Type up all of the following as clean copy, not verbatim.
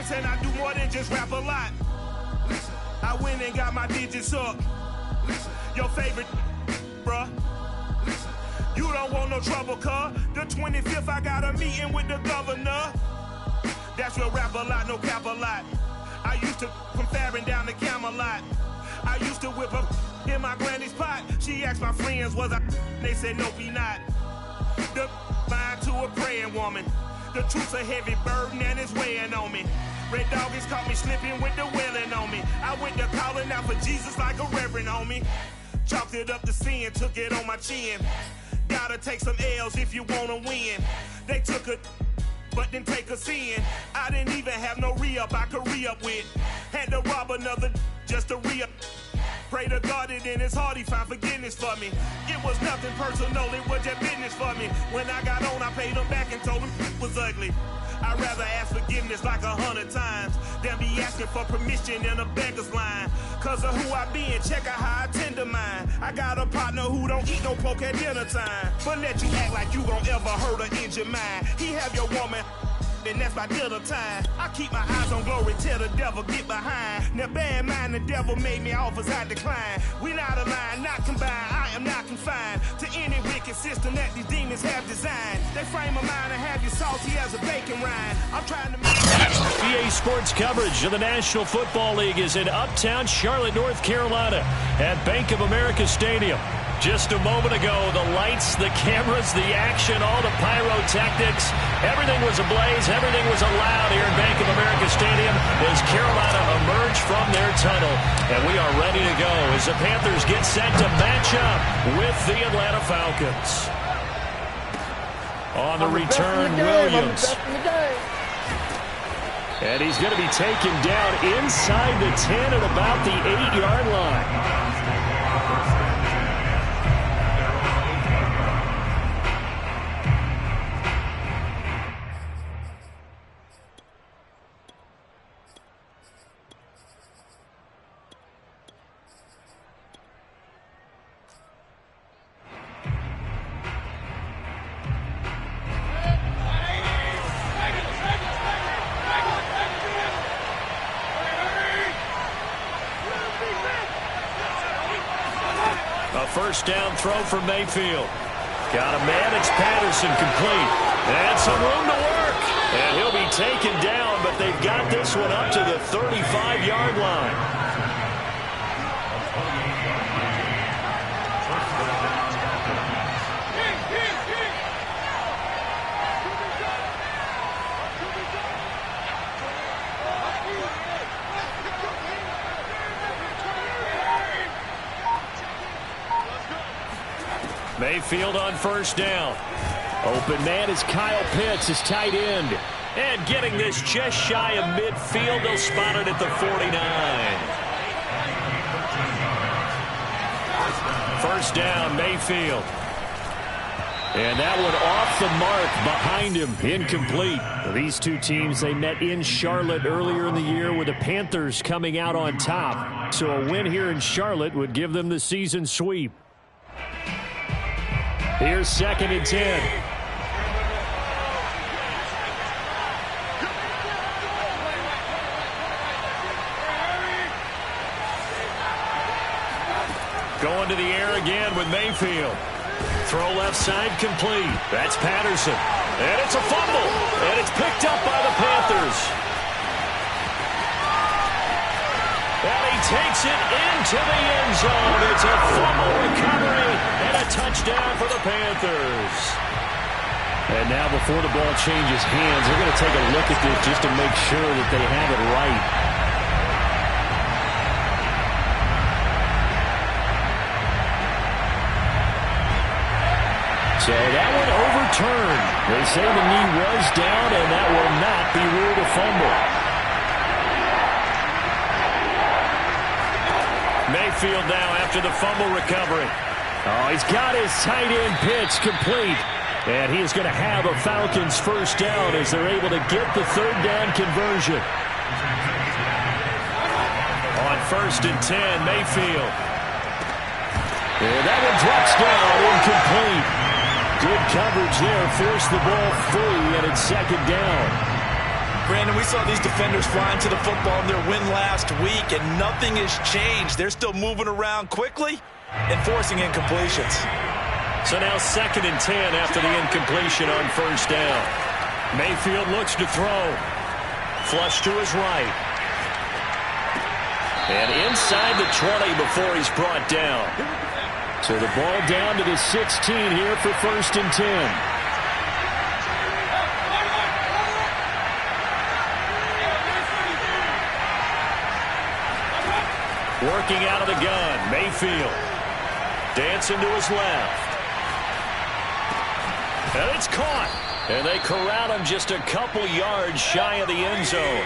lyrics and I do more than just rap a lot. I went and got my digits up. Your favorite, bruh. You don't want no trouble, cuz. The 25th, I got a meeting with the governor. That's real rap a lot, no cap a lot. I used to from Farron down to Camelot. I used to whip up in my granny's pot. She asked my friends, was I? They said, nope, he not. The line to a praying woman. The truth's a heavy burden and it's weighing on me. Red Doggies caught me slipping with the wailing on me. I went to calling out for Jesus like a reverend on me. Chalked it up to sin, took it on my chin. Gotta take some L's if you wanna win. They took a but didn't take a sin. I didn't even have no re-up I could re-up with. Had to rob another just to re-up. Pray to God that in his heart he found forgiveness for me. It was nothing personal, it was just business for me. When I got on, I paid him back and told him it was ugly. I'd rather ask forgiveness like 100 times than be asking for permission in a beggar's line. Cause of who I be and check out how I tend to mine. I got a partner who don't eat no pork at dinner time, but let you act like you gon' ever hurt or injure mine. He have your woman and that's by dinner time. I keep my eyes on glory till the devil get behind. Now bear in mind the devil made me offers I decline. We not aligned, not combined, I am not confined to any wicked system that these demons have designed. They frame a mind and have you salty as a bacon rind. I'm trying to make EA Sports coverage of the National Football League is in uptown Charlotte, North Carolina at Bank of America Stadium. Just a moment ago, the lights, the cameras, the action, all the pyrotechnics, everything was ablaze, everything was allowed here at Bank of America Stadium as Carolina emerged from their tunnel. And we are ready to go as the Panthers get set to match up with the Atlanta Falcons. On the return, Williams. And he's going to be taken down inside the 10 at about the 8-yard line. First down throw for Mayfield. Got a man, it's Patterson, complete. And some room to work. And he'll be taken down, but they've got this one up to the 35-yard line. Mayfield on first down. Open man is Kyle Pitts, his tight end. And getting this just shy of midfield, they'll spot it at the 49. First down, Mayfield. And that one off the mark behind him, incomplete. These two teams, they met in Charlotte earlier in the year with the Panthers coming out on top. So a win here in Charlotte would give them the season sweep. Here's 2nd and 10. Going to the air again with Mayfield. Throw left side complete. That's Patterson. And it's a fumble. And it's picked up by the Panthers. And he takes it into the end zone. It's a fumble recovery and a touchdown for the Panthers. And now before the ball changes hands, they're going to take a look at this just to make sure that they have it right. So that one overturned. They say the knee was down, and that will not be ruled a fumble. Mayfield now after the fumble recovery. Oh, he's got his tight end pitch complete. And he is going to have a Falcons first down as they're able to get the 3rd down conversion. On 1st and 10, Mayfield. And that one drops down, incomplete. Good coverage there, forced the ball free, and it's 2nd down. Brandon, we saw these defenders flying to the football in their win last week, and nothing has changed. They're still moving around quickly and forcing incompletions. So now 2nd and 10 after the incompletion on 1st down. Mayfield looks to throw. Flush to his right. And inside the 20 before he's brought down. So the ball down to the 16 here for 1st and 10. Working out of the gun, Mayfield. Dancing to his left. And it's caught. And they corral him just a couple yards shy of the end zone.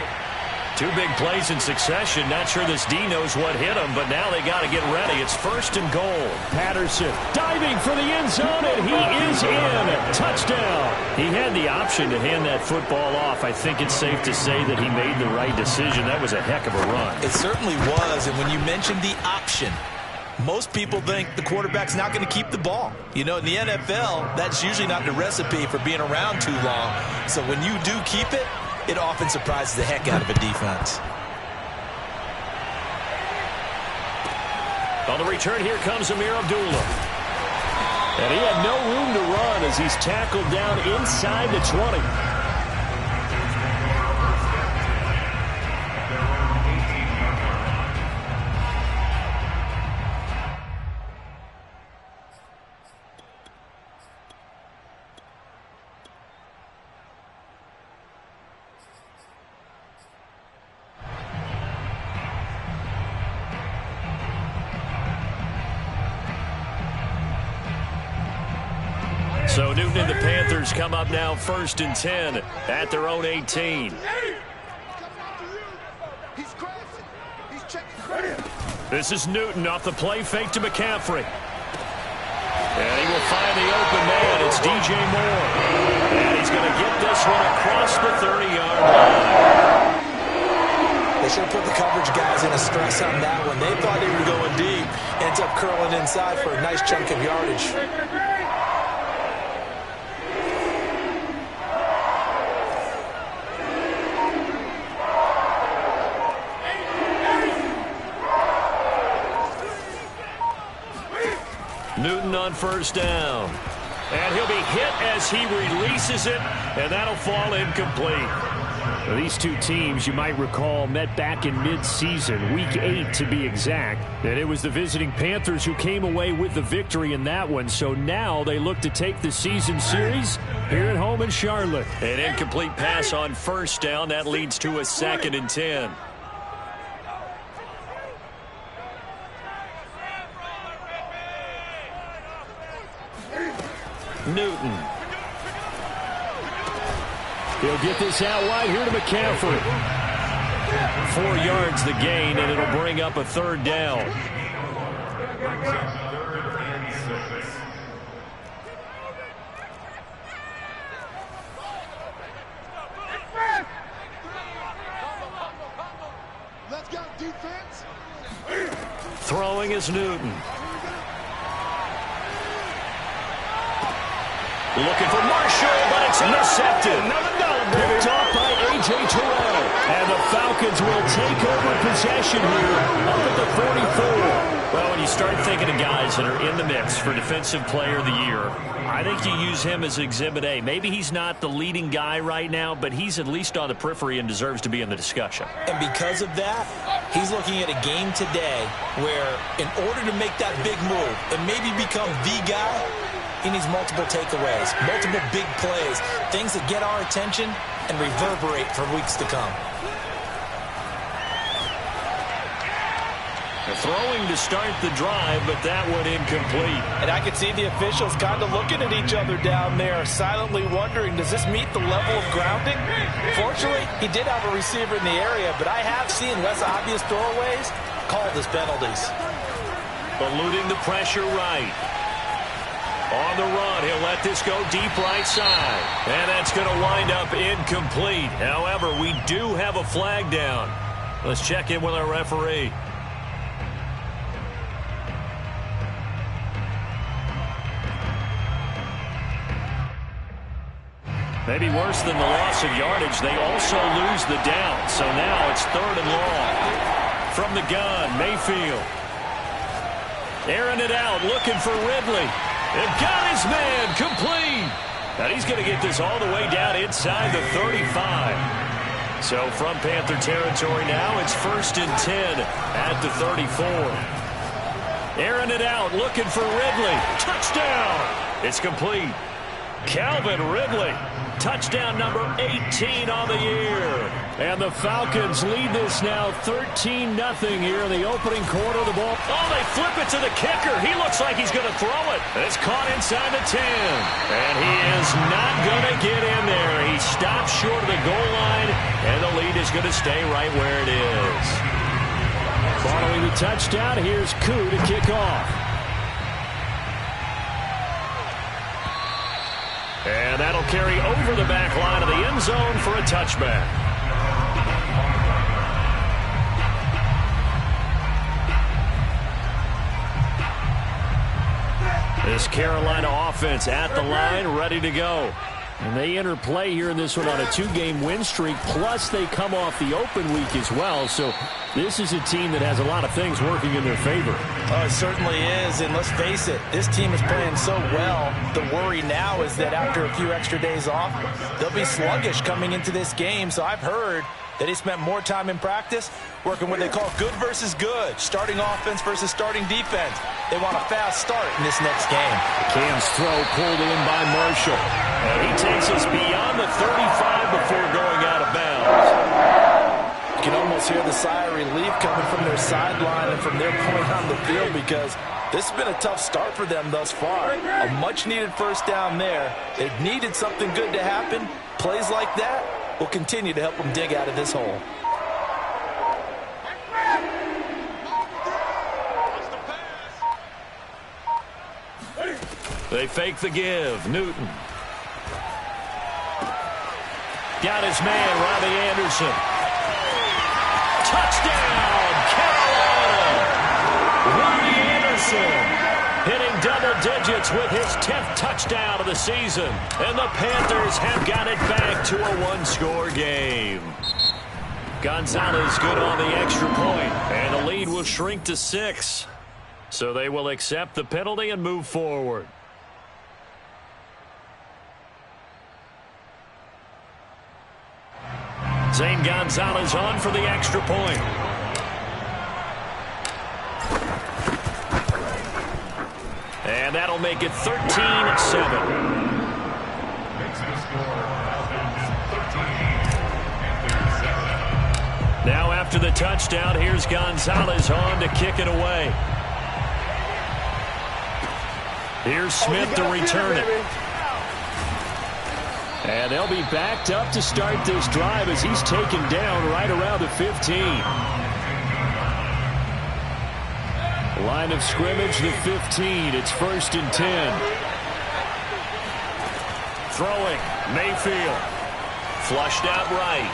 2 big plays in succession. Not sure this D knows what hit him, but now they got to get ready. It's 1st and goal. Patterson diving for the end zone, and he is in. Touchdown. He had the option to hand that football off. I think it's safe to say that he made the right decision. That was a heck of a run. It certainly was, and when you mentioned the option, most people think the quarterback's not going to keep the ball. You know, in the NFL, that's usually not the recipe for being around too long. So when you do keep it, it often surprises the heck out of a defense. On the return, here comes Amir Abdullah. And he had no room to run as he's tackled down inside the 20. So Newton and the Panthers come up now 1st and 10 at their own 18. This is Newton off the play fake to McCaffrey. And he will find the open man. It's DJ Moore. And he's going to get this one across the 30-yard line. They should have put the coverage guys in a stress on that one. They thought they were going deep. Ends up curling inside for a nice chunk of yardage. Newton on 1st down. And he'll be hit as he releases it, and that'll fall incomplete. Well, these two teams, you might recall, met back in mid-season, Week 8 to be exact. And it was the visiting Panthers who came away with the victory in that one. So now they look to take the season series here at home in Charlotte. An incomplete pass on 1st down. That leads to a 2nd and 10. Newton. He'll get this out wide here to McCaffrey. 4 yards the gain, and it'll bring up a 3rd down. Let's go, defense. Throwing is Newton. Looking for Marshall, but it's intercepted. Picked off by A.J. Terrell. And the Falcons will take over possession here up at the 44. Well, when you start thinking of guys that are in the mix for Defensive Player of the Year, I think you use him as Exhibit A. Maybe he's not the leading guy right now, but he's at least on the periphery and deserves to be in the discussion. And because of that, he's looking at a game today where in order to make that big move and maybe become the guy, he needs multiple takeaways, multiple big plays, things that get our attention and reverberate for weeks to come. Throwing to start the drive, but that one incomplete. And I could see the officials kind of looking at each other down there, silently wondering, does this meet the level of grounding? Fortunately, he did have a receiver in the area, but I have seen less obvious throwaways called as penalties. Eluding the pressure right. On the run, he'll let this go deep right side. And that's going to wind up incomplete. However, we do have a flag down. Let's check in with our referee. Maybe worse than the loss of yardage, they also lose the down. So now it's 3rd and long. From the gun, Mayfield. Airing it out, looking for Ridley. And got his man, complete. And he's going to get this all the way down inside the 35. So from Panther territory now, it's 1st and 10 at the 34. Airing it out, looking for Ridley. Touchdown. It's complete. Calvin Ridley. Touchdown number 18 on the year. And the Falcons lead this now 13-0 here in the opening quarter of the ball. Oh, they flip it to the kicker. He looks like he's going to throw it. It's caught inside the 10. And he is not going to get in there. He stops short of the goal line, and the lead is going to stay right where it is. Following the touchdown, here's Koo to kick off. And that'll carry over the back line of the end zone for a touchback. This Carolina offense at the line, ready to go. And they enter play here in this one on a 2-game win streak, plus they come off the open week as well. So this is a team that has a lot of things working in their favor. Oh, it certainly is, and let's face it, this team is playing so well. The worry now is that after a few extra days off, they'll be sluggish coming into this game. So I've heard that he spent more time in practice working what they call good versus good, starting offense versus starting defense. They want a fast start in this next game. Cam's throw pulled in by Marshall. And he takes us beyond the 35 before going out of bounds. You can almost hear the sigh of relief coming from their sideline and from their point on the field, because this has been a tough start for them thus far. A much-needed first down there. They've needed something good to happen. Plays like that will continue to help them dig out of this hole. They fake the give. Newton. Got his man, Robbie Anderson. Touchdown, Carolina! Robbie Anderson hitting double digits with his 10th touchdown of the season. And the Panthers have got it back to a one-score game. Gonzalez good on the extra point, and the lead will shrink to 6. So they will accept the penalty and move forward. Zane Gonzalez on for the extra point. And that'll make it 13-7. Now after the touchdown, here's Gonzalez on to kick it away. Here's Smith to return it. And they'll be backed up to start this drive as he's taken down right around the 15. Line of scrimmage, the 15. It's 1st and 10. Throwing, Mayfield. Flushed out right.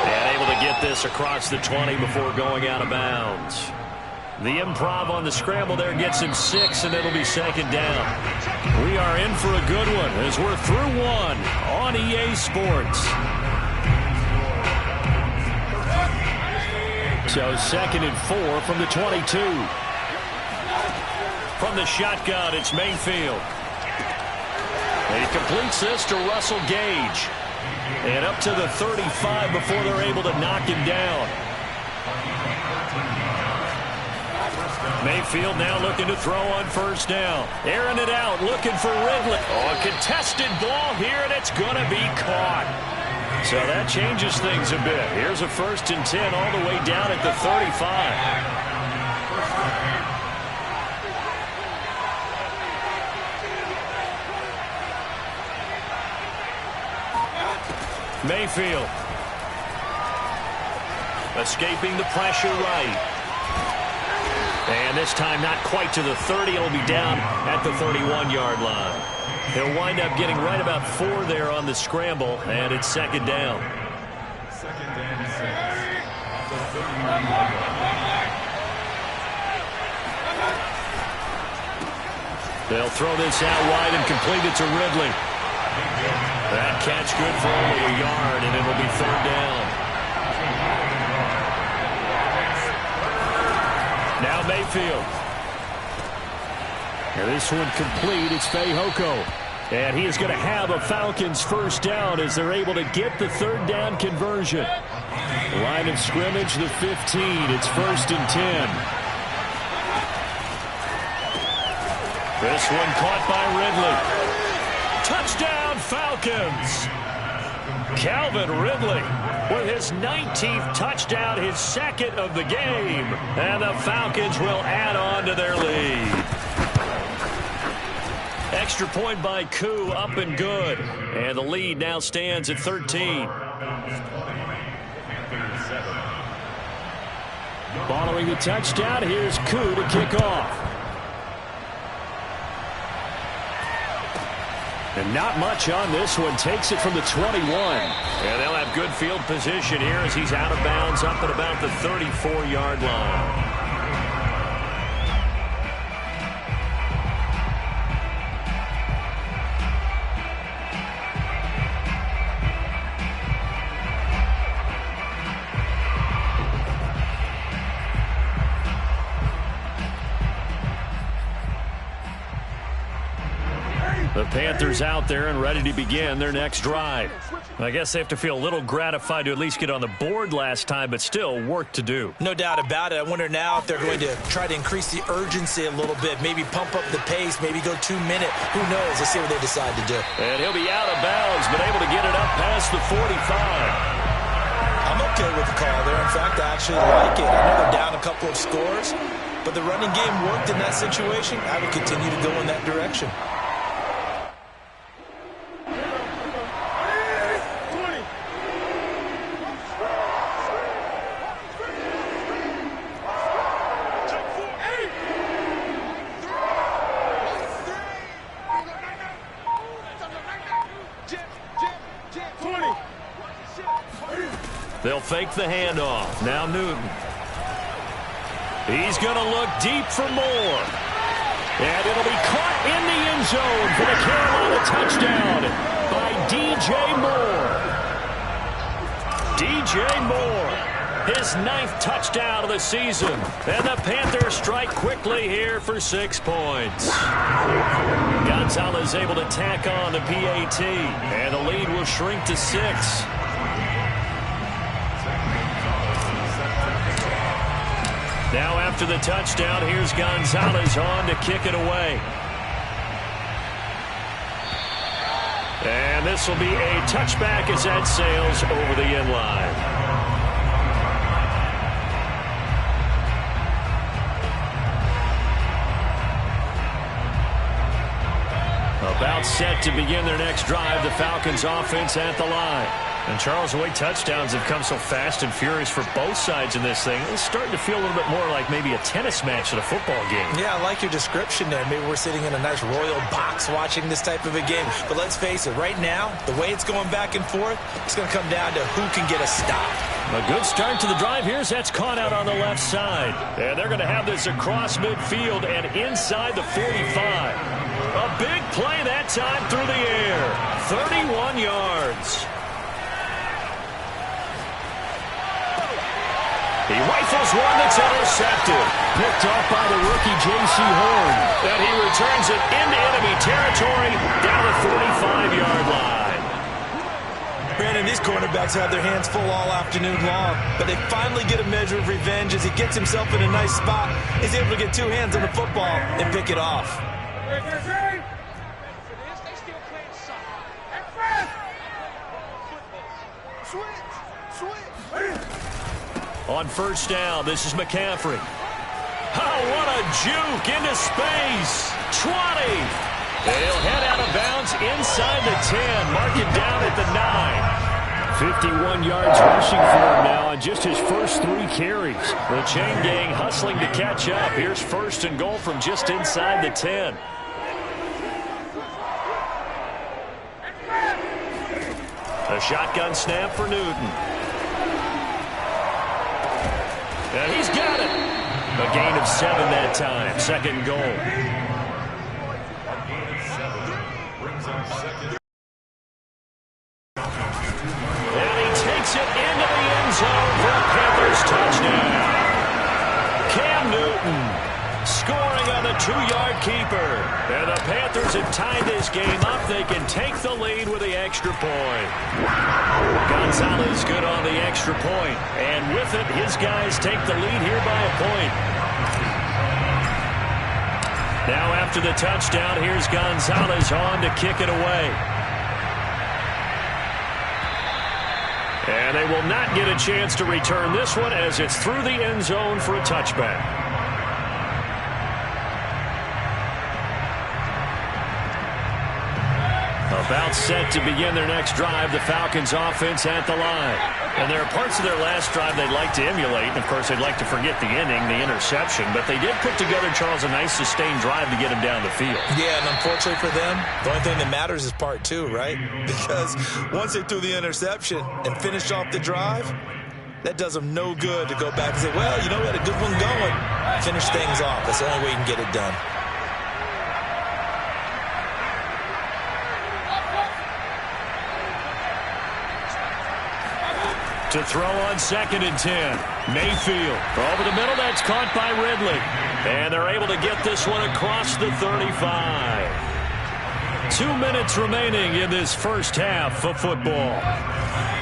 And able to get this across the 20 before going out of bounds. The improv on the scramble there gets him 6, and it'll be 2nd down. We are in for a good one as we're through one on EA Sports. So 2nd and 4 from the 22. From the shotgun, it's Mayfield. And he completes this to Russell Gage. And up to the 35 before they're able to knock him down. Mayfield now looking to throw on 1st down. Airing it out, looking for Ridley. Oh, a contested ball here, and it's going to be caught. So that changes things a bit. Here's a 1st and 10 all the way down at the 35. Mayfield. Escaping the pressure right. And this time not quite to the 30. It'll be down at the 31-yard line. He'll wind up getting right about 4 there on the scramble, and it's 2nd down. They'll throw this out wide and complete it to Ridley. That catch good for only a yard, and it'll be third down. Now Mayfield. And this one complete. It's Fehoko. And he is going to have a Falcons first down as they're able to get the third down conversion. Line of scrimmage, the 15. It's 1st and 10. This one caught by Ridley. Touchdown, Falcons. Calvin Ridley with his 19th touchdown, his second of the game. And the Falcons will add on to their lead. Extra point by Koo, up and good. And the lead now stands at 13. Following the touchdown, here's Koo to kick off. And not much on this one. Takes it from the 21. And they'll have good field position here as he's out of bounds up at about the 34-yard line. The Panthers out there and ready to begin their next drive. I guess they have to feel a little gratified to at least get on the board last time, but still work to do. No doubt about it. I wonder now if they're going to try to increase the urgency a little bit, maybe pump up the pace, maybe go 2-minute. Who knows? Let's see what they decide to do. And he'll be out of bounds, but able to get it up past the 45. I'm okay with the call there. In fact, I actually like it. I know they're down a couple of scores, but the running game worked in that situation. I would continue to go in that direction. They'll fake the handoff. Now Newton. He's going to look deep for more. And it'll be caught in the end zone for the Carolina touchdown by DJ Moore. DJ Moore, his 9th touchdown of the season. And the Panthers strike quickly here for 6 points. Gonzalez able to tack on the PAT. And the lead will shrink to 6. Now after the touchdown, here's Gonzalez on to kick it away. And this will be a touchback as that sails over the end line. About set to begin their next drive, the Falcons offense at the line. And Charles, the way touchdowns have come so fast and furious for both sides in this thing, it's starting to feel a little bit more like maybe a tennis match at a football game. Yeah, I like your description there. Maybe we're sitting in a nice royal box watching this type of a game. But let's face it, right now, the way it's going back and forth, it's going to come down to who can get a stop. A good start to the drive here. That's caught out on the left side. And they're going to have this across midfield and inside the 45. A big play that time through the air. 31 yards. He rifles one that's intercepted. Picked off by the rookie J.C. Horn. And he returns it into enemy territory down the 45-yard line. Brandon, these cornerbacks have their hands full all afternoon long, but they finally get a measure of revenge as he gets himself in a nice spot. He's able to get 2 hands on the football and pick it off. On first down, this is McCaffrey. Oh, what a juke into space. 20. They'll head out of bounds inside the 10. Mark it down at the 9. 51 yards rushing for him now on just his first 3 carries. The chain gang hustling to catch up. Here's 1st and goal from just inside the 10. A shotgun snap for Newton. And he's got it. A gain of 7 that time. 2nd goal. 2-yard keeper. And the Panthers have tied this game up. They can take the lead with the extra point. Gonzalez good on the extra point. And with it, his guys take the lead here by a point. Now after the touchdown, here's Gonzalez on to kick it away. And they will not get a chance to return this one as it's through the end zone for a touchback. About set to begin their next drive, the Falcons offense at the line. And there are parts of their last drive they'd like to emulate. And, of course, they'd like to forget the ending, the interception. But they did put together, Charles, a nice sustained drive to get him down the field. Yeah, and unfortunately for them, the only thing that matters is part two, right? Because once they threw the interception and finished off the drive, that does them no good to go back and say, well, you know, we had a good one going. Finish things off. That's the only way you can get it done. To throw on 2nd and 10. Mayfield over the middle. That's caught by Ridley. And they're able to get this one across the 35. 2 minutes remaining in this first half of football.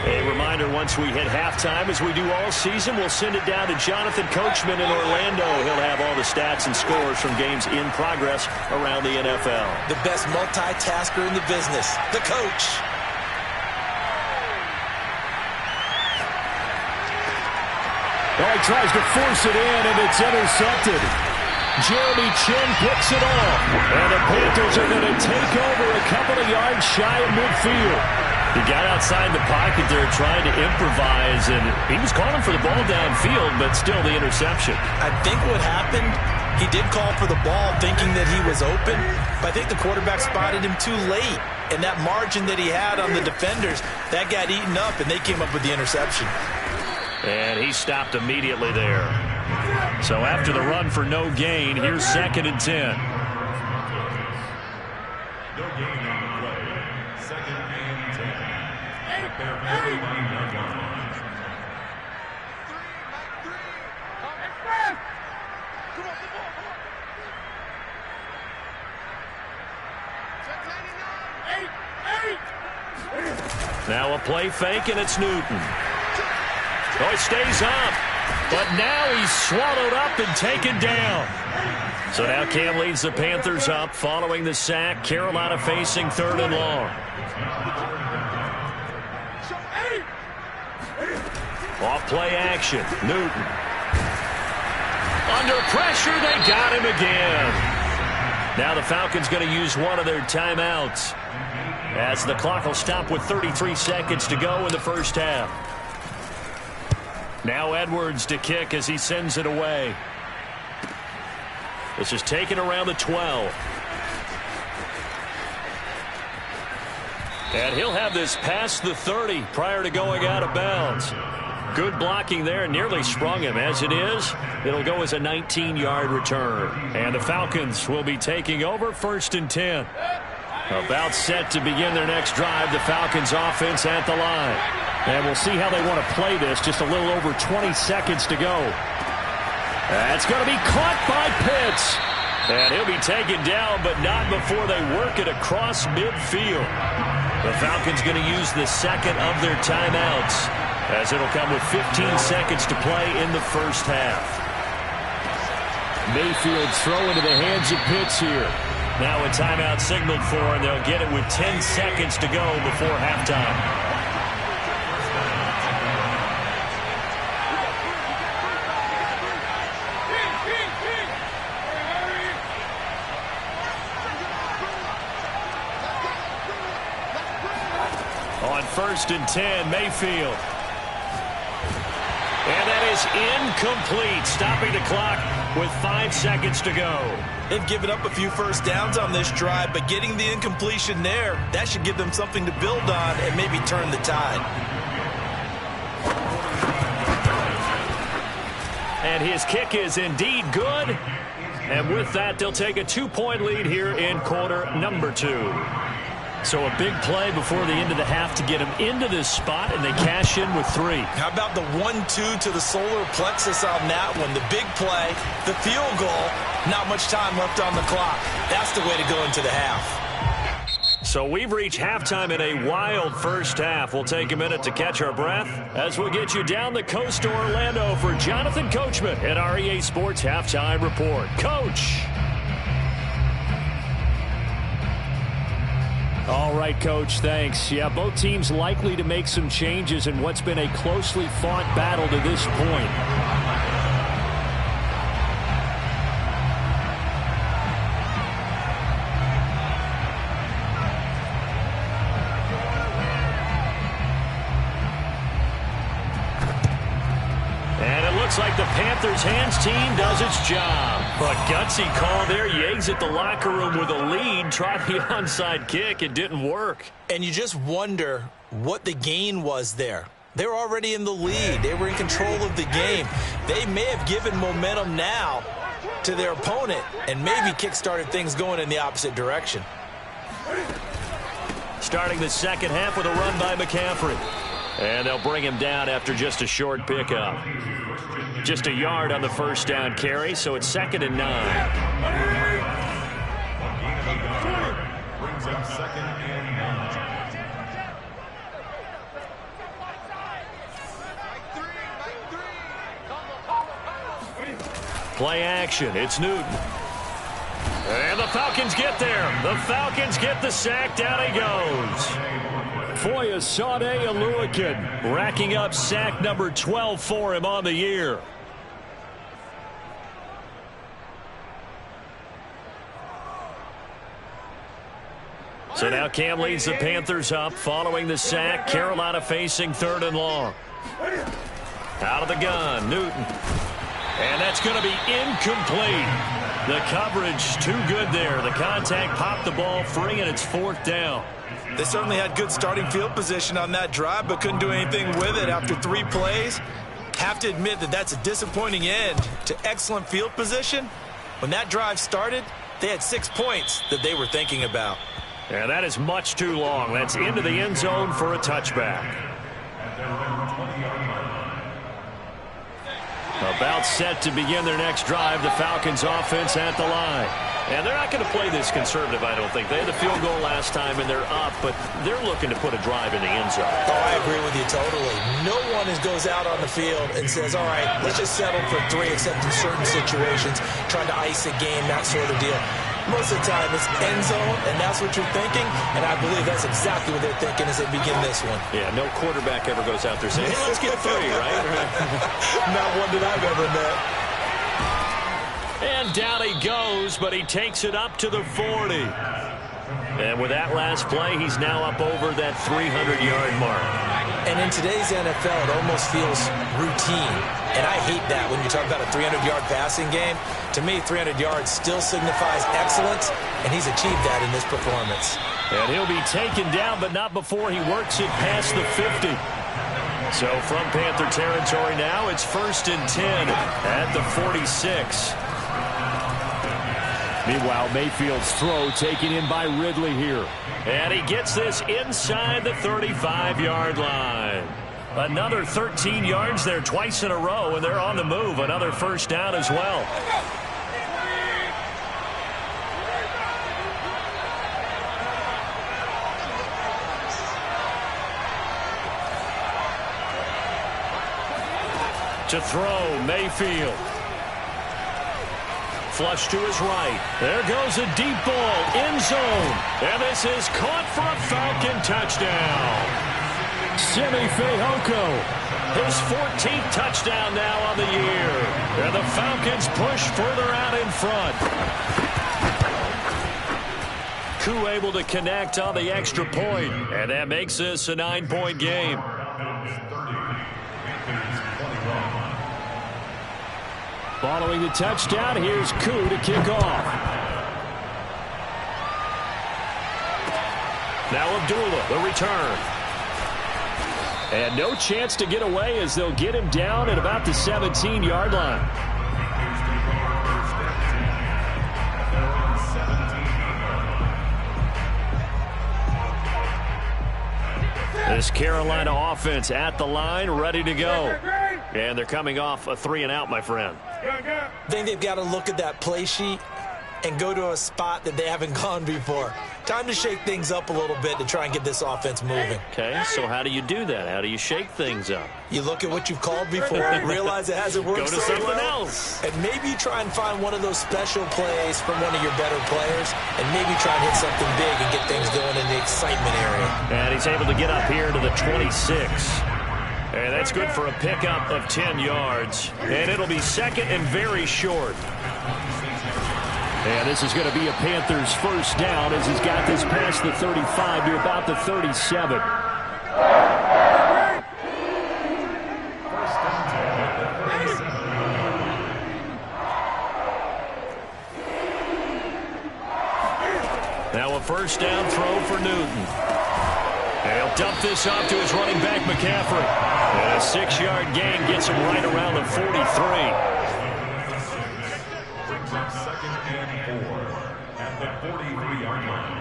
A reminder, once we hit halftime, as we do all season, we'll send it down to Jonathan Coachman in Orlando. He'll have all the stats and scores from games in progress around the NFL. The best multitasker in the business, the coach. Oh, he tries to force it in, and it's intercepted. Jeremy Chin picks it off. And the Panthers are going to take over a couple of yards shy of midfield. He got outside the pocket there trying to improvise, and he was calling for the ball downfield, but still the interception. I think what happened, he did call for the ball thinking that he was open, but I think the quarterback spotted him too late. And that margin that he had on the defenders, that got eaten up, and they came up with the interception. And he stopped immediately there. So after the run for no gain, here's 2nd and 10. No gain on the play. 2nd and 10. Prepare everybody down the line. 3, come on, come on. Check 99. 8. Now a play fake, and it's Newton. Oh, it stays up. But now he's swallowed up and taken down. So now Cam leads the Panthers up following the sack. Carolina facing 3rd and long. Off play action. Newton. Under pressure, they got him again. Now the Falcons going to use one of their timeouts, as the clock will stop with 33 seconds to go in the first half. Now Edwards to kick as he sends it away. This is taken around the 12. And he'll have this past the 30 prior to going out of bounds. Good blocking there, nearly sprung him. As it is, it'll go as a 19-yard return. And the Falcons will be taking over 1st and 10. About set to begin their next drive, the Falcons offense at the line. And we'll see how they want to play this. Just a little over 20 seconds to go. That's going to be caught by Pitts. And he'll be taken down, but not before they work it across midfield. The Falcons going to use the second of their timeouts, as it'll come with 15 seconds to play in the first half. Mayfield throw into the hands of Pitts here. Now a timeout signaled for, and they'll get it with 10 seconds to go before halftime. On 1st and 10, Mayfield. And that is incomplete, stopping the clock with 5 seconds to go. They've given up a few first downs on this drive, but getting the incompletion there, that should give them something to build on and maybe turn the tide. And his kick is indeed good. And with that, they'll take a 2-point lead here in quarter number 2. So a big play before the end of the half to get him into this spot, and they cash in with 3. How about the 1-2 to the solar plexus on that one? The big play, the field goal, not much time left on the clock. That's the way to go into the half. So we've reached halftime in a wild first half. We'll take a minute to catch our breath as we get you down the coast to Orlando for Jonathan Coachman at our EA Sports Halftime Report. Coach. All right, Coach, thanks. Yeah, both teams likely to make some changes in what's been a closely fought battle to this point. And it looks like the Panthers' hands team does its job. But gutsy call there. You exit the locker room with a lead. Try the onside kick. It didn't work. And you just wonder what the gain was there. They were already in the lead. They were in control of the game. They may have given momentum now to their opponent and maybe kick-started things going in the opposite direction. Starting the second half with a run by McCaffrey. And they'll bring him down after just a short pickup. Just a yard on the first down carry, so it's 2nd and 9. Brings up 2nd and 9. Play action. It's Newton. And the Falcons get there. The Falcons get the sack. Down he goes. Foyesade Oluwakin racking up sack number 12 for him on the year. So now Cam leads the Panthers up following the sack. Carolina facing 3rd and long. Out of the gun, Newton. And that's going to be incomplete. The coverage too good there. The contact popped the ball free, and it's 4th down. They certainly had good starting field position on that drive, but couldn't do anything with it after 3 plays. Have to admit that that's a disappointing end to excellent field position. When that drive started, they had 6 points that they were thinking about. Yeah, that is much too long. That's into the end zone for a touchback. About set to begin their next drive. The Falcons offense at the line. And they're not going to play this conservative, I don't think. They had the field goal last time, and they're up, but they're looking to put a drive in the end zone. Oh, I agree with you totally. No one goes out on the field and says, all right, let's just settle for 3, except in certain situations, trying to ice a game, that sort of deal. Most of the time, it's end zone, and that's what you're thinking, and I believe that's exactly what they're thinking as they begin this one. Yeah, no quarterback ever goes out there saying, hey, let's get 3, right? Not one that I've ever met. And down he goes, but he takes it up to the 40. And with that last play, he's now up over that 300-yard mark. And in today's NFL, it almost feels routine. And I hate that when you talk about a 300-yard passing game. To me, 300 yards still signifies excellence, and he's achieved that in this performance. And he'll be taken down, but not before he works it past the 50. So from Panther territory now, it's 1st and 10 at the 46. Meanwhile, Mayfield's throw taken in by Ridley here. And he gets this inside the 35-yard line. Another 13 yards there twice in a row, and they're on the move. Another first down as well. To throw, Mayfield. Flush to his right. There goes a deep ball, end zone. And this is caught for a Falcon touchdown. Simi Fehoko, his 14th touchdown now on the year. And the Falcons push further out in front. Koo able to connect on the extra point. And that makes this a 9-point game. Following the touchdown, here's Koo to kick off. Now Abdullah, the return. And no chance to get away as they'll get him down at about the 17-yard line. This Carolina offense at the line, ready to go. And they're coming off a 3-and-out, my friend. I think they've got to look at that play sheet and go to a spot that they haven't gone before. Time to shake things up a little bit to try and get this offense moving. Okay, so how do you do that? How do you shake things up? You look at what you've called before, realize it hasn't worked Go to so something well, else. and maybe you try and find one of those special plays from one of your better players, and maybe try and hit something big and get things going in the excitement area. And he's able to get up here to the 26. And that's good for a pickup of 10 yards. And it'll be second and very short. And this is going to be a Panthers first down as he's got this past the 35 to about the 37. Now a first down throw for Newton. And he'll dump this off to his running back, McCaffrey. And a 6-yard gain gets him right around the 43. Brings up second and 4 at the 43-yard line.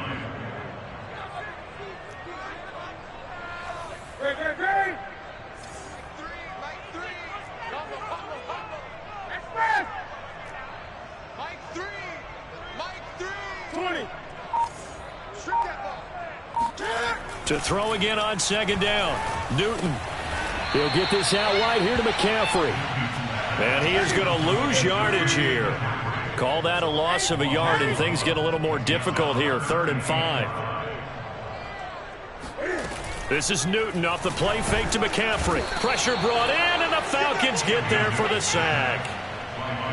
To throw again on second down. Newton. He'll get this out wide here to McCaffrey. And he is going to lose yardage here. Call that a loss of a yard, and things get a little more difficult here. 3rd and 5. This is Newton off the play fake to McCaffrey. Pressure brought in, and the Falcons get there for the sack.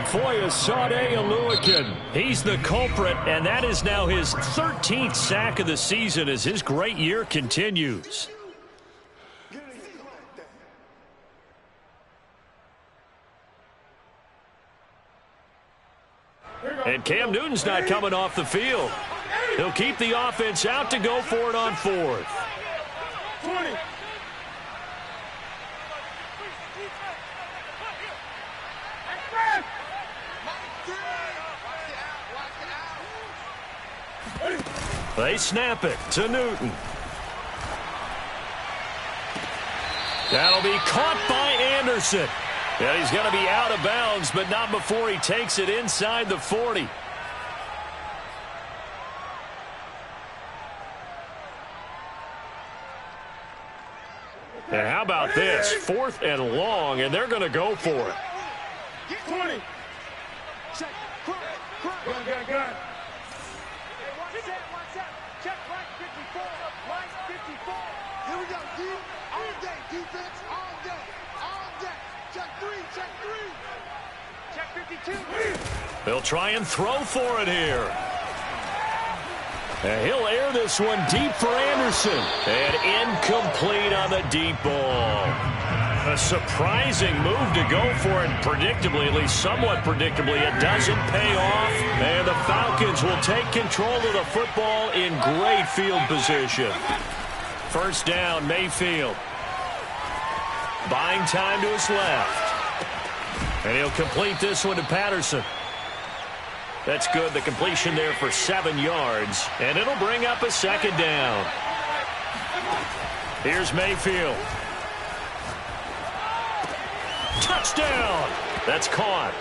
Foyesade Oluwakin. He's the culprit, and that is now his 13th sack of the season as his great year continues. And Cam Newton's not coming off the field. He'll keep the offense out to go for it on 4th. 20. They snap it to Newton. That'll be caught by Anderson. Yeah, he's going to be out of bounds, but not before he takes it inside the 40. And how about this? 4th and long, and they're going to go for it. 20. Check. Gun. Check right 54. Right 54. Here we go. Deep all day. Defense all day. All day. Check 3. Check 52. They'll try and throw for it here. And he'll air this one deep for Anderson. And incomplete on the deep ball. A surprising move to go for it. Predictably, at least somewhat predictably, it doesn't pay off. And the Falcons will take control of the football in great field position. First down, Mayfield. Buying time to his left. And he'll complete this one to Patterson. That's good. The completion there for 7 yards. And it'll bring up a second down. Here's Mayfield. Touchdown. That's caught.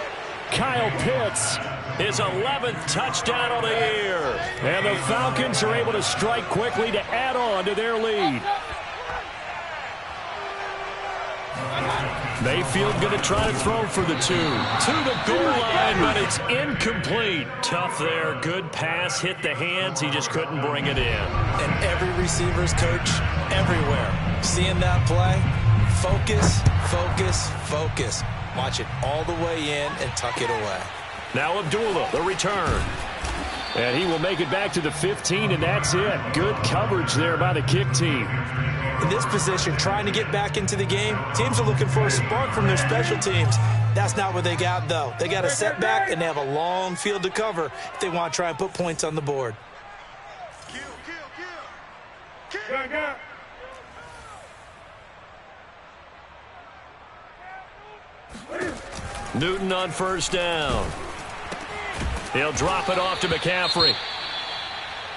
Kyle Pitts, his 11th touchdown of the year. And the Falcons are able to strike quickly to add on to their lead. Mayfield going to try to throw for the 2. To the goal line, but it's incomplete. Tough there. Good pass. Hit the hands. He just couldn't bring it in. And every receiver's coach everywhere. Seeing that play, focus. Watch it all the way in and tuck it away. Now Abdullah, the return. And he will make it back to the 15, and that's it. Good coverage there by the kick team. In this position, trying to get back into the game, teams are looking for a spark from their special teams. That's not what they got, though. They got a setback, and they have a long field to cover if they want to try and put points on the board. Gun. Newton on first down. He'll drop it off to McCaffrey.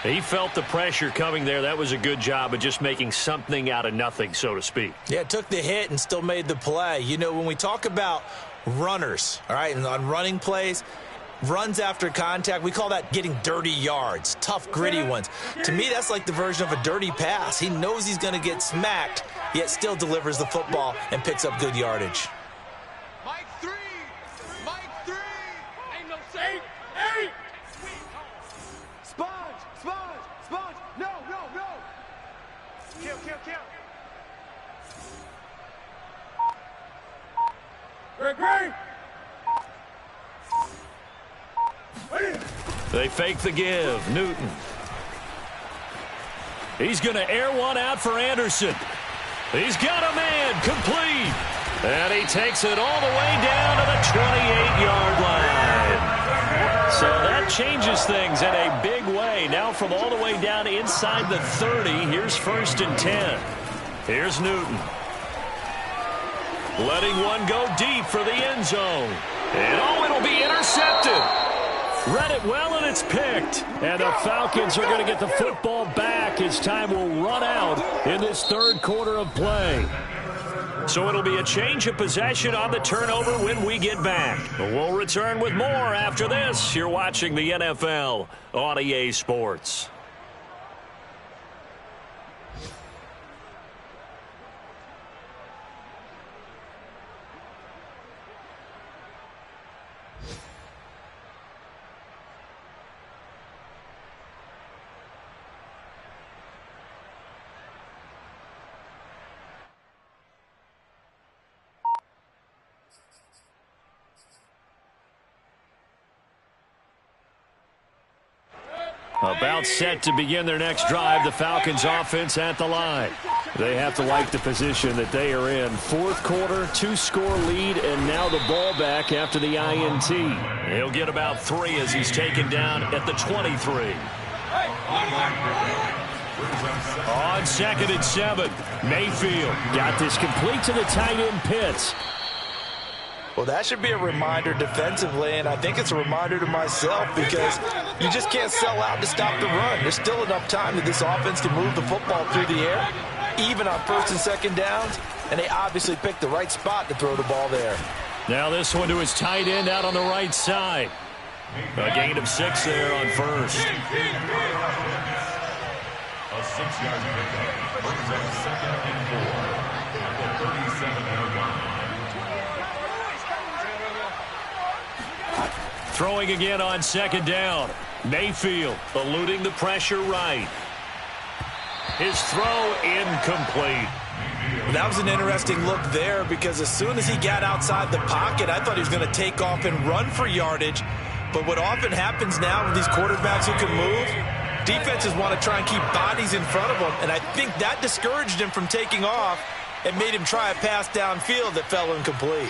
He felt the pressure coming there. That was a good job of just making something out of nothing, so to speak. Yeah, took the hit and still made the play. You know, when we talk about runners, all right, and on running plays, runs after contact, we call that getting dirty yards, tough, gritty ones. To me, that's like the version of a dirty pass. He knows he's going to get smacked, yet still delivers the football and picks up good yardage. Mike 3. Mike 3. Ain't no safe. 8. Sponge. No. Kill. Great. They fake the give. Newton. He's going to air one out for Anderson. He's got a man. Complete. And he takes it all the way down to the 28-yard line. So that changes things in a big way. Now from all the way down inside the 30, here's 1st and 10. Here's Newton. Letting one go deep for the end zone. And it'll be intercepted. Read it well, and it's picked. And the Falcons are going to get the football back as time will run out in this third quarter of play. So it'll be a change of possession on the turnover when we get back. We'll return with more after this. You're watching the NFL on EA Sports. About set to begin their next drive, the Falcons offense at the line. They have to like the position that they are in. Fourth quarter, 2-score lead, and now the ball back after the INT. He'll get about 3 as he's taken down at the 23. On 2nd and 7, Mayfield got this complete to the tight end Pitts. Well, that should be a reminder defensively, and I think it's a reminder to myself because you just can't sell out to stop the run. There's still enough time that this offense can move the football through the air, even on 1st and 2nd downs, and they obviously picked the right spot to throw the ball there. Now this one to his tight end out on the right side. A gain of 6 there on 1st. A 6-yard pickup brings up 2nd and 4 at the 37-yard line. Throwing again on 2nd down. Mayfield eluding the pressure right. His throw incomplete. That was an interesting look there because as soon as he got outside the pocket, I thought he was going to take off and run for yardage. But what often happens now with these quarterbacks who can move, defenses want to try and keep bodies in front of them. And I think that discouraged him from taking off and made him try a pass downfield that fell incomplete.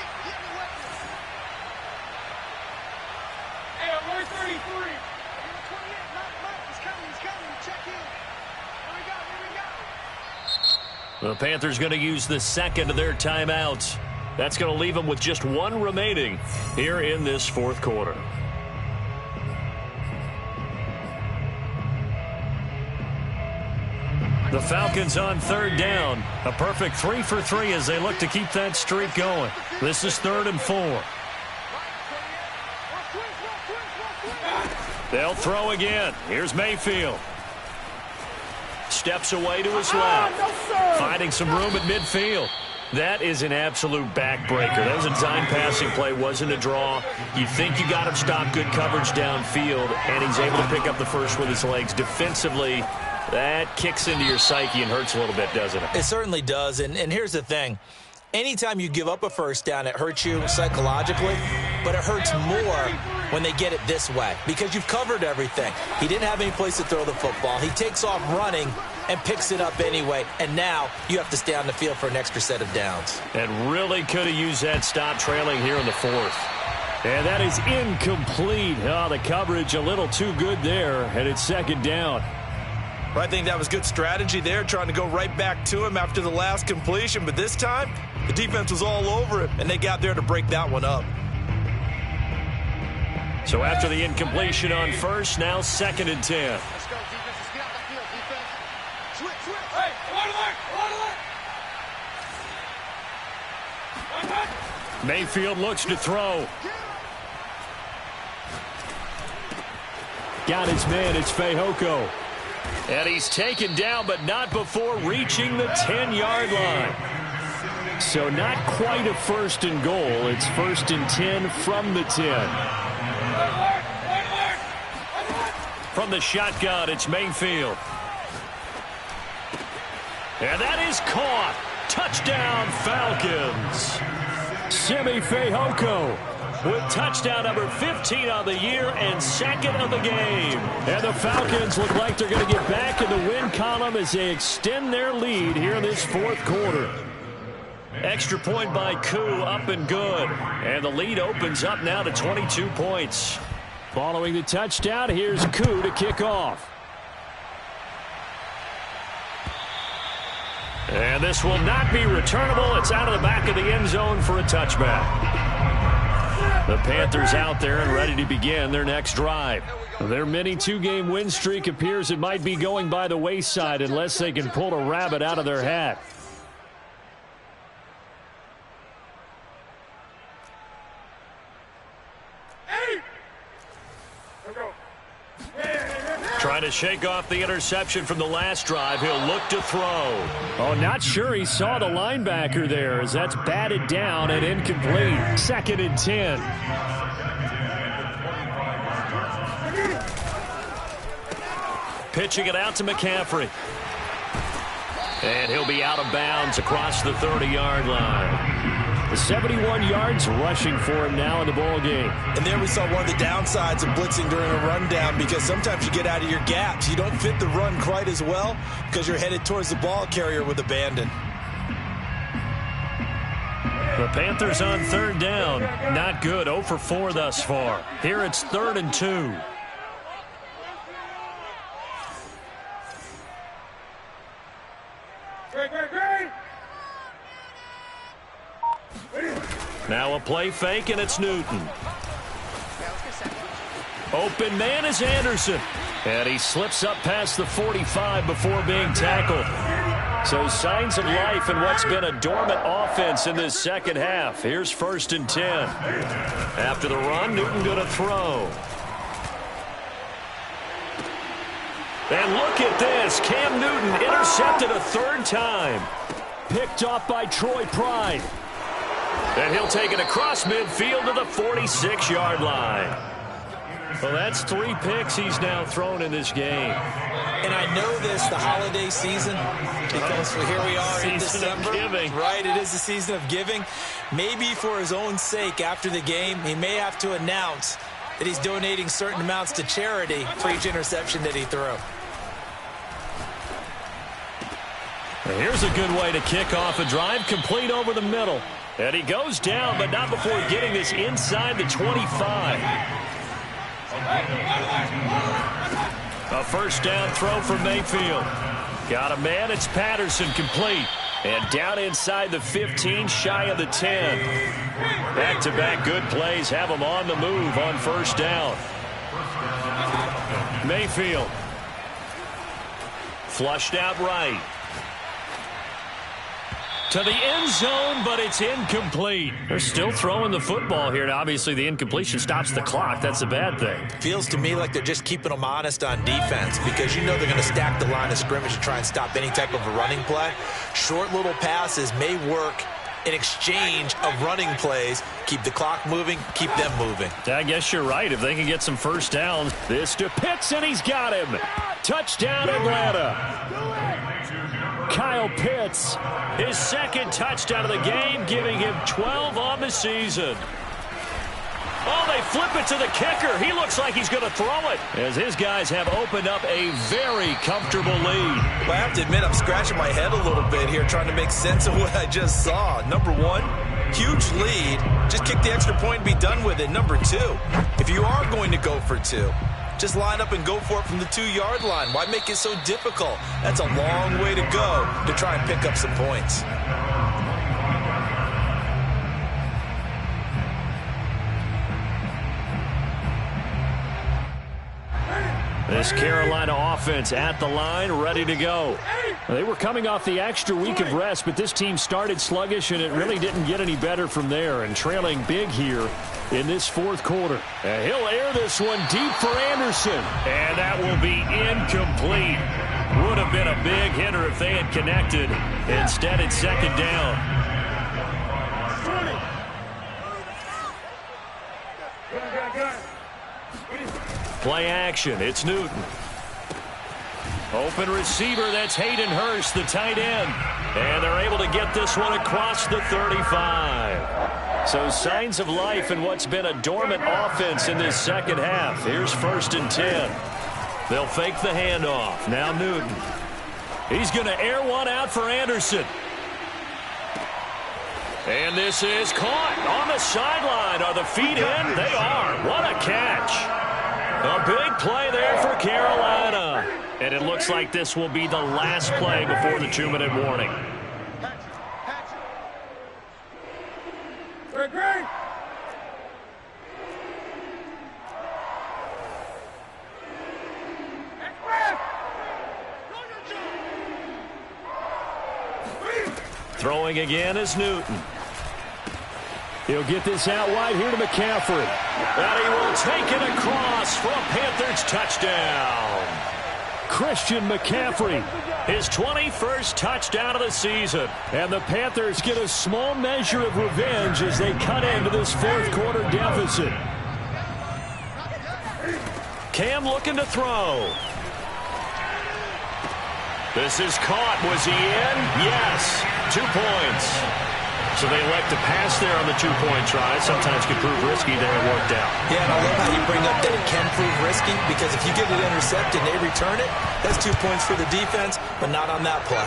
The Panthers going to use the 2nd of their timeouts. That's going to leave them with just 1 remaining here in this 4th quarter. The Falcons on 3rd down. A perfect 3 for 3 as they look to keep that streak going. This is 3rd and 4. They'll throw again. Here's Mayfield. Steps away to his left. Finding some room at midfield. That is an absolute backbreaker. That was a time passing play, wasn't a draw. You think you got him stopped, good coverage downfield, and he's able to pick up the first with his legs. Defensively, that kicks into your psyche and hurts a little bit, doesn't it? It certainly does, and here's the thing. Anytime you give up a 1st down, it hurts you psychologically, but it hurts more when they get it this way because you've covered everything. He didn't have any place to throw the football. He takes off running and picks it up anyway, and now you have to stay on the field for an extra set of downs. And really could have used that stop trailing here in the 4th. And that is incomplete. Oh, the coverage a little too good there, and it's 2nd down. I think that was good strategy there, trying to go right back to him after the last completion. But this time, the defense was all over him, and they got there to break that one up. So after the incompletion on 1st, now 2nd and 10. Let's go, defense. Mayfield looks to throw. Got his man. It's Fehoko. And he's taken down, but not before reaching the 10-yard line. So not quite a first and goal. It's 1st and 10 from the 10. From the shotgun, it's Mayfield. And that is caught. Touchdown, Falcons. Simi Fehoko with touchdown number 15 on the year and 2nd of the game. And the Falcons look like they're going to get back in the win column as they extend their lead here in this 4th quarter. Extra point by Koo, up and good. And the lead opens up now to 22 points. Following the touchdown, here's Koo to kick off. And this will not be returnable. It's out of the back of the end zone for a touchback. The Panthers out there and ready to begin their next drive. Their mini 2-game win streak appears it might be going by the wayside unless they can pull a rabbit out of their hat. Trying to shake off the interception from the last drive. He'll look to throw. Oh, not sure he saw the linebacker there as that's batted down and incomplete. 2nd and 10. Pitching it out to McCaffrey. And he'll be out of bounds across the 30-yard line. 71 yards rushing for him now in the ball game. And there we saw one of the downsides of blitzing during a rundown, because sometimes you get out of your gaps. You don't fit the run quite as well because you're headed towards the ball carrier with abandon. The Panthers on 3rd down. Not good. 0 for 4 thus far. Here it's 3rd and 2. Now a play fake, and it's Newton. Open man is Anderson. And he slips up past the 45 before being tackled. So signs of life in what's been a dormant offense in this second half. Here's 1st and 10. After the run, Newton going to throw. And look at this. Cam Newton intercepted a 3rd time. Picked off by Troy Pride. And he'll take it across midfield to the 46-yard line. Well, that's 3 picks he's now thrown in this game. And I know this, the holiday season, because here we are in December. Of giving. Right, it is the season of giving. Maybe for his own sake after the game, he may have to announce that he's donating certain amounts to charity for each interception that he threw. Here's a good way to kick off a drive, complete over the middle. And he goes down, but not before getting this inside the 25. A 1st down throw for Mayfield. Got a man, it's Patterson, complete. And down inside the 15, shy of the 10. Back-to-back good plays have him on the move on 1st down. Mayfield. Flushed out right. To the end zone, but it's incomplete. They're still throwing the football here, and obviously the incompletion stops the clock. That's a bad thing. Feels to me like they're just keeping them honest on defense, because you know they're going to stack the line of scrimmage to try and stop any type of a running play. Short little passes may work in exchange of running plays. Keep the clock moving, keep them moving. I guess you're right. If they can get some 1st downs. This to Pitts, and he's got him. Touchdown, Atlanta. Kyle Pitts, his 2nd touchdown of the game, giving him 12 on the season. Oh, they flip it to the kicker. He looks like he's going to throw it, as his guys have opened up a very comfortable lead. Well, I have to admit, I'm scratching my head a little bit here trying to make sense of what I just saw. Number 1, huge lead. Just kick the extra point and be done with it. Number 2, if you are going to go for 2, just line up and go for it from the 2-yard line. Why make it so difficult? That's a long way to go to try and pick up some points. This Carolina offense at the line, ready to go. They were coming off the extra week of rest, but this team started sluggish, and it really didn't get any better from there, and trailing big here in this fourth quarter. And he'll air this one deep for Anderson. And that will be incomplete. Would have been a big hitter if they had connected. Instead, it's second down. Play action. It's Newton. Open receiver, that's Hayden Hurst, the tight end. And they're able to get this one across the 35. So signs of life in what's been a dormant offense in this second half. Here's 1st and 10. They'll fake the handoff. Now Newton. He's going to air one out for Anderson. And this is caught on the sideline. Are the feet in? They are. What a catch. A big play there for Carolina. And it looks like this will be the last play before the 2-minute warning. Throwing again is Newton. He'll get this out wide here to McCaffrey. And he will take it across for a Panthers touchdown. Christian McCaffrey, his 21st touchdown of the season. And the Panthers get a small measure of revenge as they cut into this fourth quarter deficit. Cam looking to throw. This is caught. Was he in? Yes. 2 points. So they elect to pass there on the 2-point try. Sometimes can prove risky there. It worked out. Yeah, and I love how you bring up that it can prove risky, because if you get it intercepted and they return it, that's 2 points for the defense, but not on that play.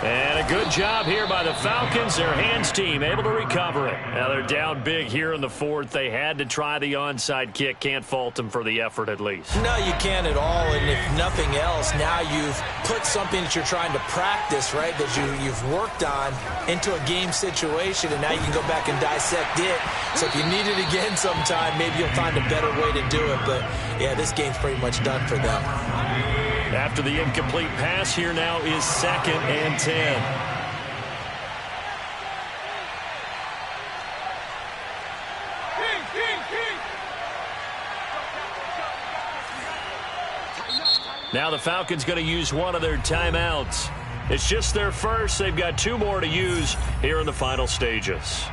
And a good job here by the Falcons. Their hands team able to recover it. Now they're down big here in the fourth. They had to try the onside kick. Can't fault them for the effort at least. No, you can't at all. And if nothing else, now you've put something that you're trying to practice, right, that you've worked on into a game situation. And now you can go back and dissect it. So if you need it again sometime, maybe you'll find a better way to do it. But, yeah, this game's pretty much done for them. After the incomplete pass, here now is 2nd and 10. Now the Falcons going to use one of their timeouts. It's just their first. They've got 2 more to use here in the final stages.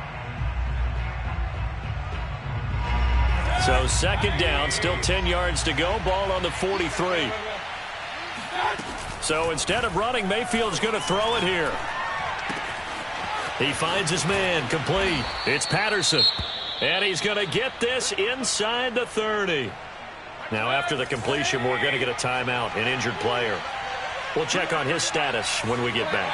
So 2nd down, still 10 yards to go. Ball on the 43. So instead of running, Mayfield's going to throw it here. He finds his man, complete. It's Patterson. And he's going to get this inside the 30. Now after the completion, we're going to get a timeout, an injured player. We'll check on his status when we get back.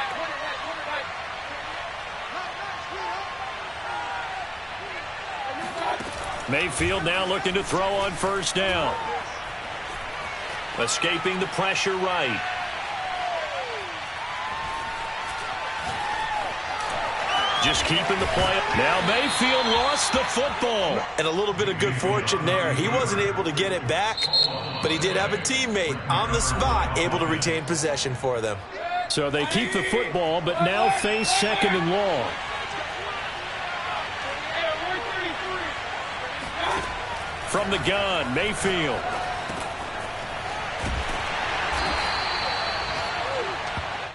Mayfield now looking to throw on 1st down. Escaping the pressure right. Just keeping the play. Now Mayfield lost the football. And a little bit of good fortune there. He wasn't able to get it back, but he did have a teammate on the spot able to retain possession for them. So they keep the football, but now face 2nd and long. From the gun, Mayfield.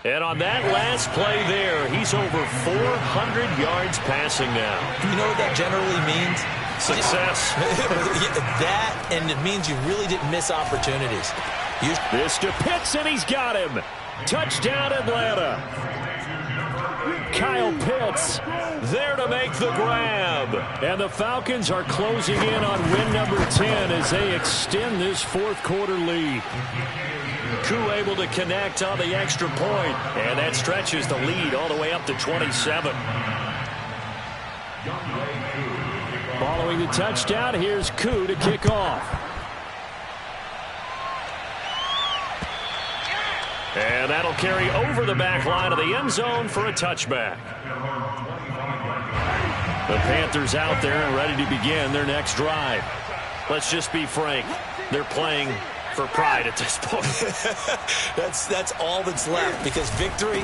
And on that last play there, he's over 400 yards passing now. You know what that generally means? Success. That, and it means you really didn't miss opportunities. This to Pitts, and he's got him. Touchdown, Atlanta. Kyle Pitts there to make the grab. And the Falcons are closing in on win number 10 as they extend this fourth quarter lead. Koo able to connect on the extra point, and that stretches the lead all the way up to 27. Following the touchdown, here's Koo to kick off. And that'll carry over the back line of the end zone for a touchback. The Panthers out there and ready to begin their next drive. Let's just be frank. They're playing for pride at this point. That's all that's left, because victory,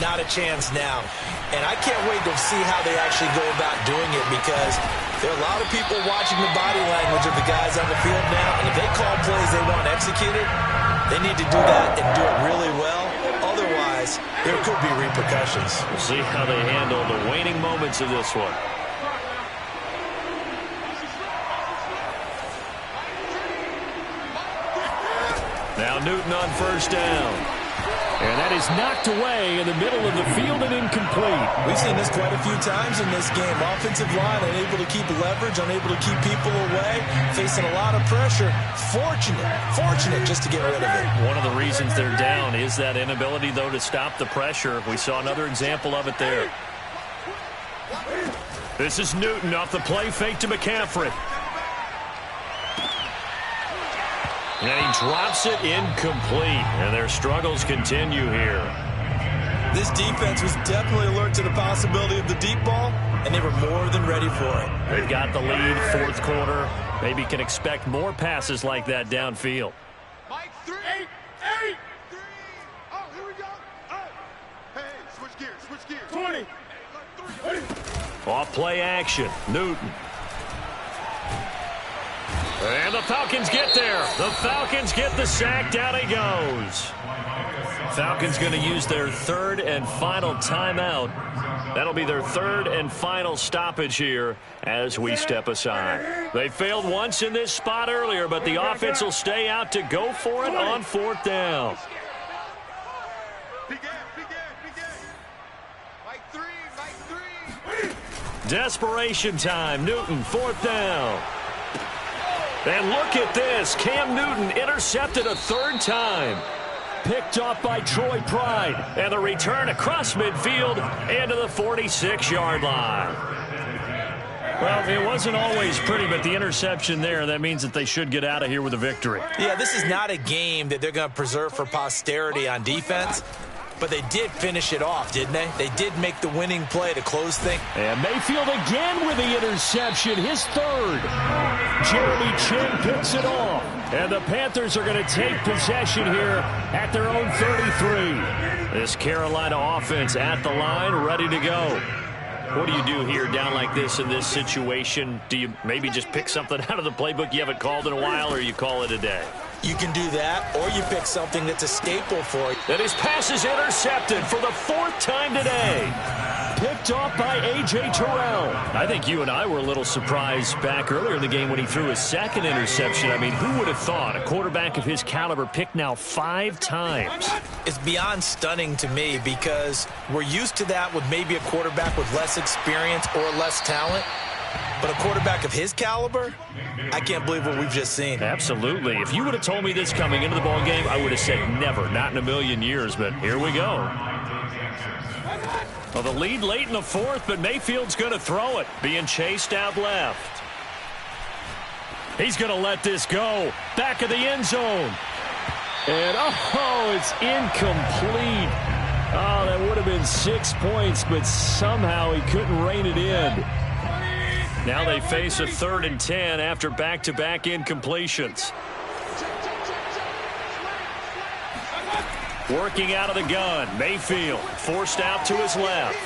not a chance now. And I can't wait to see how they actually go about doing it, because there are a lot of people watching the body language of the guys on the field now, and if they call plays they want executed, they need to do that and do it really well. Otherwise, there could be repercussions. We'll see how they handle the waning moments of this one. Now Newton on first down. And that is knocked away in the middle of the field and incomplete. We've seen this quite a few times in this game. Offensive line unable to keep leverage, unable to keep people away, facing a lot of pressure. Fortunate just to get rid of it. One of the reasons they're down is that inability, though, to stop the pressure. We saw another example of it there. This is Newton off the play fake to McCaffrey. And he drops it incomplete. And their struggles continue here. This defense was definitely alert to the possibility of the deep ball, and they were more than ready for it. They've got the lead, fourth quarter. Maybe can expect more passes like that downfield. Mike, three. Oh, here we go. Hey, switch gears. 20. Off play action. Newton. And the Falcons get there. The Falcons get the sack. Down he goes. Falcons going to use their third and final timeout. That'll be their third and final stoppage here as we step aside. They failed once in this spot earlier, but the offense will stay out to go for it on fourth down. Mike, 3. Desperation time. Newton, fourth down. And look at this. Cam Newton intercepted a third time. Picked off by Troy Pride. And the return across midfield into the 46-yard line. Well, it wasn't always pretty, but the interception there, that means that they should get out of here with a victory. Yeah, this is not a game that they're going to preserve for posterity on defense. But they did finish it off, didn't they? They did make the winning play to close things. And Mayfield again with the interception, his third. Jeremy Chin picks it off. And the Panthers are going to take possession here at their own 33. This Carolina offense at the line, ready to go. What do you do here down like this in this situation? Do you maybe just pick something out of the playbook you haven't called in a while, or you call it a day? You can do that, or you pick something that's a staple for you. And his pass is intercepted for the fourth time today. Picked off by A.J. Terrell. I think you and I were a little surprised back earlier in the game when he threw his second interception. I mean, who would have thought a quarterback of his caliber picked now 5 times? It's beyond stunning to me, because we're used to that with maybe a quarterback with less experience or less talent. But a quarterback of his caliber, I can't believe what we've just seen. Absolutely. If you would have told me this coming into the ball game, I would have said never, not in a million years. But here we go. Well, the lead late in the fourth, but Mayfield's going to throw it, being chased out left. He's going to let this go. Back of the end zone. And, oh, it's incomplete. Oh, that would have been 6 points, but somehow he couldn't rein it in. Now they face a 3rd and 10 after back-to-back incompletions. Working out of the gun. Mayfield forced out to his left.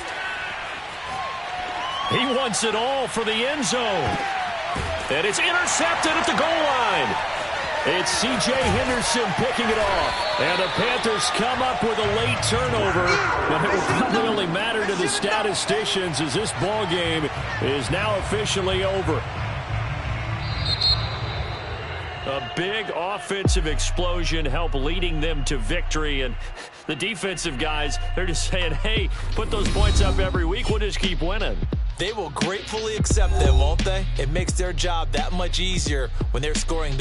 He wants it all for the end zone. And it's intercepted at the goal line. It's C.J. Henderson picking it off. And the Panthers come up with a late turnover. But it will probably only matter to the statisticians as this ball game is now officially over. A big offensive explosion helped leading them to victory. And the defensive guys, they're just saying, hey, put those points up every week. We'll just keep winning. They will gratefully accept them, won't they? It makes their job that much easier when they're scoring